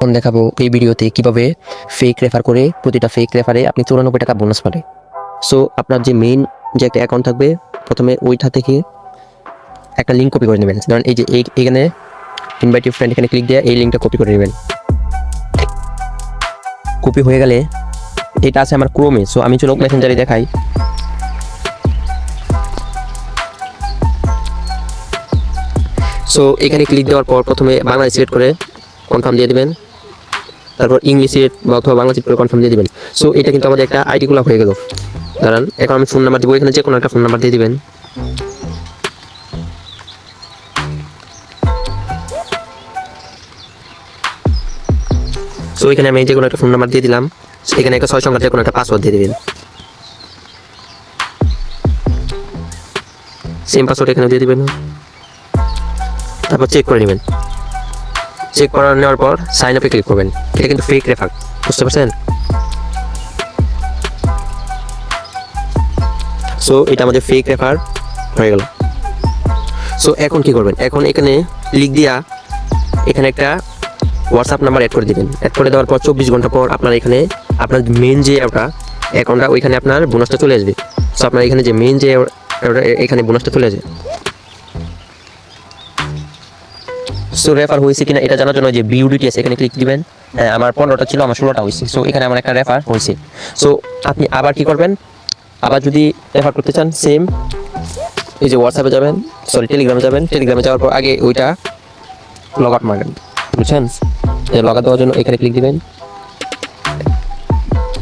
এখন দেখাবো এই ভিডিওতে কিভাবে ফেক রেফার করে প্রতিটা ফেক রেফারে আপনি 94 টাকা বোনাস পাবে। সো আপনার যে মেইন যে একটা অ্যাকাউন্ট থাকবে, প্রথমে ওইটা থেকে একটা লিঙ্ক কপি করে নেবেন। ধরেন এই যে এইখানে ইনভাইট ইউর ফ্রেন্ড, এখানে ক্লিক দিয়ে এই লিঙ্কটা কপি করে নেবেন। কপি হয়ে গেলে এটা আছে আমার ক্রোমে, সো আমি চলো মেসেঞ্জারে দেখাই। সো এখানে ক্লিক দেওয়ার পর প্রথমে বাংলা সিলেক্ট করে কনফার্ম দিয়ে দেবেন, তারপর ইংলিশে বা অথবা বাংলা সিলেক্ট করে কনফার্ম দিয়ে দেবেন। সো এটা কিন্তু আমাদের একটা আইডি খোলা হয়ে গেল। দাঁড়ান, এখন আমি ফোন নাম্বার দিব, এখানে যে কোনো একটা ফোন নাম্বার দিয়ে দিবেন। সো এখানে আমি যে কোনো একটা ফোন নাম্বার দিয়ে দিলাম। এখানে একটা 6 সংখ্যার যে কোনো একটা পাসওয়ার্ড দিয়ে দিবেন। সেম পাসওয়ার্ড এখানে দিয়ে দিবেন, তারপর চেক করে নেবেন। চেক করে নেওয়ার পর সাইন আপে ক্লিক করবেন। এটা কিন্তু ফেক রেফার, বুঝতে পারছেন? সো এটা আমাদের ফেক রেফার হয়ে গেল। সো এখন কি করবেন? এখন এখানে লিখ দিয়া এখানে একটা হোয়াটসঅ্যাপ নাম্বার অ্যাড করে দিবেন। অ্যাড করে দেওয়ার পর 24 ঘন্টা পর আপনার এখানে আপনার মেন যে অ্যাকাউন্টটা ওইখানে আপনার বোনাসটা চলে আসবে। সো আপনার এখানে যে মেন যে এখানে বোনাসটা চলে আসবে। সো রেফার হয়েছে কিনা এটা জানার জন্য যে বিউডিটিএস এখানে ক্লিক দিবেন। হ্যাঁ, আমার 15টা ছিল, আমার 16টা হয়েছে। সো এখানে আমার একটা রেফার হয়েছে। সো আপনি আবার কি করবেন? আবার যদি রেফার করতে চান, সেম এই যে হোয়াটসঅ্যাপে যাবেন, টেলিগ্রামে যাবেন। টেলিগ্রামে যাওয়ার পর আগে ওইটা লগ আউট মারবেন, বুঝছেন? লগ আউট দেওয়ার জন্য এখানে ক্লিক দিবেন।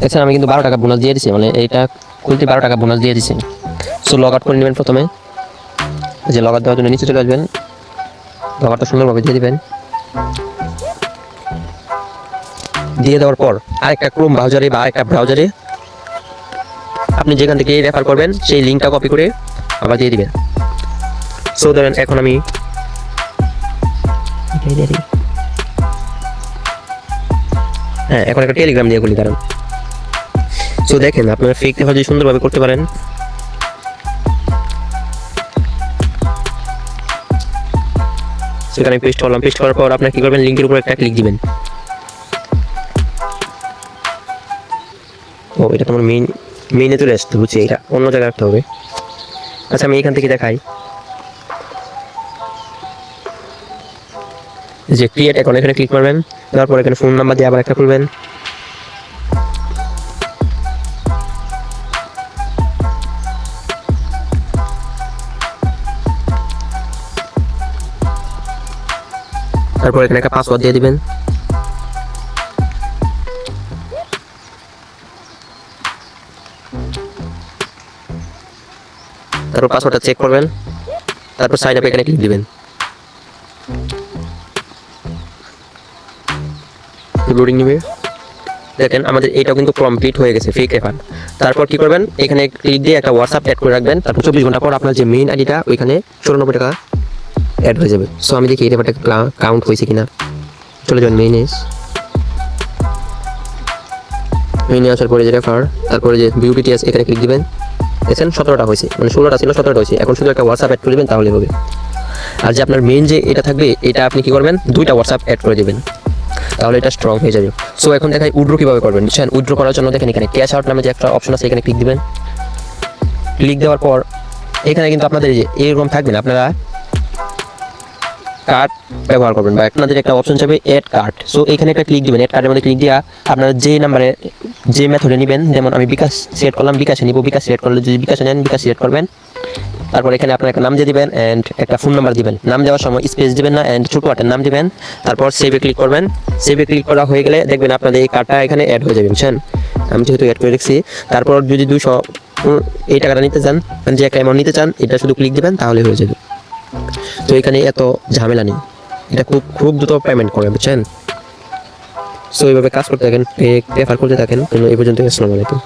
এছাড়া আমি কিন্তু 12 টাকা বোনাস দিয়ে দিছি, মানে এইটা খুলতে 12 টাকা বোনাস দিয়ে দিছি। সো লগ আউট করে নেবেন। প্রথমে যে লগ আউট দেওয়ার জন্য নিচে চলে আসবেন, লগ আউটটা সুন্দরভাবে দিয়ে দিবেন। দিয়ে দেওয়ার পর আরেকটা ক্রোম ব্রাউজারে বা আরেকটা ব্রাউজারে আপনি যেখান থেকে রেফার করবেন সেই লিঙ্কটা কপি করে আবার দিয়ে দিবেন। সো ধরেন এখন আমি এখন একটা টেলিগ্রাম দিয়ে খুলি, কারণ সো দেখেন আপনারা ফেক রেফার যদি সুন্দরভাবে করতে পারেন। সেখানে পেস্ট করলাম। পেস্ট করার পর আপনার কি করবেন? লিঙ্কের উপর একটা ক্লিক দিবেন। ও, এটা তোমার মেইনে চলে আসতে, বুঝছি। এটা অন্য জায়গায় রাখতে হবে। আচ্ছা, আমি এখান থেকে দেখাই যে ক্রিয়েট অ্যাকাউন্ট, এখানে ক্লিক করবেন। তারপর এখানে ফোন নাম্বার দিয়ে আবার একটা খুলবেন। তারপর এখানে একটা পাসওয়ার্ড দিয়ে দিবেন। তারপর পাসওয়ার্ডটা চেক করবেন। তারপর সাইন আপ এখানে ক্লিক দিবেন। লোডিং নেবে। দেখেন আমাদের এটাও কিন্তু কমপ্লিট হয়ে গেছে, ফেক রেফার। তারপর কি করবেন? এখানে ক্লিক দিয়ে একটা হোয়াটসঅ্যাপ অ্যাড করে রাখবেন। তারপর 24 ঘন্টা পর আপনার যে মেইন আইডিটা ওইখানে 94 টাকা অ্যাড হয়ে যাবে। সো আমি দেখি এই রেফারটা কাউন্ট হয়েছে কিনা। চলে যাবেন মেইনে আসার পরে যে রেফার, তারপরে যে বিউটিটিএস এখানে ক্লিক দিবেন। দেখেন 17টা হয়েছে, মানে 16টা ছিল 17টা হয়েছে। এখন শুধু একটা হোয়াটসঅ্যাপ অ্যাড করে দেবেন, তাহলে হবে। আর যে আপনার মেইন যে এটা থাকবে, এটা আপনি কি করবেন? 2টা হোয়াটসঅ্যাপ অ্যাড করে দেবেন, তাহলে এটা স্ট্রং হয়ে যাবে। সো এখন দেখাই উইথড্র কীভাবে করবেন, বুঝছেন? উইথড্র করার জন্য দেখেন এখানে ক্যাশ আউট নামে যে একটা অপশন আছে, এখানে ক্লিক দিবেন। ক্লিক দেওয়ার পর এখানে কিন্তু আপনাদের যে এরকম থাকবেন, আপনারা কার্ড ব্যবহার করবেন বা আপনাদের একটা অপশন যাবে অ্যাড কার্ড। সো এখানে একটা ক্লিক দিবেন। অ্যাড কার্ডের মধ্যে ক্লিক দিয়া আপনারা যে নাম্বারে যে মেথডে নেবেন, যেমন আমি বিকাশ সিলেক্ট করলাম, বিকাশে নিব। বিকাশ সিলেক্ট করলে যদি বিকাশে নেন, বিকাশ সিলেক্ট করবেন। তারপর এখানে আপনার একটা নাম দিয়ে দিবেন অ্যান্ড একটা ফোন নাম্বার দিবেন। নাম দেওয়ার সময় স্পেস দিবেন না, অ্যান্ড ছোটো হাতের নাম দিবেন। তারপর সেভে ক্লিক করবেন। সেভে ক্লিক করা হয়ে গেলে দেখবেন আপনাদের এই কার্ডটা এখানে অ্যাড হয়ে যাবে, বুঝছেন? আমি যেহেতু অ্যাড করে রেখেছি। তারপর যদি 200 এই টাকাটা নিতে চান, যে একটা অ্যামাউন্ট নিতে চান, এটা শুধু ক্লিক দিবেন, তাহলে হয়ে যাবে। তো এখানে এত ঝামেলা নেই, এটা খুব দ্রুত পেমেন্ট করে, বুঝছেন? সো এইভাবে কাজ করতে থাকেন, রেফার করতে থাকেন। এই পর্যন্ত। আসসালামু আলাইকুম।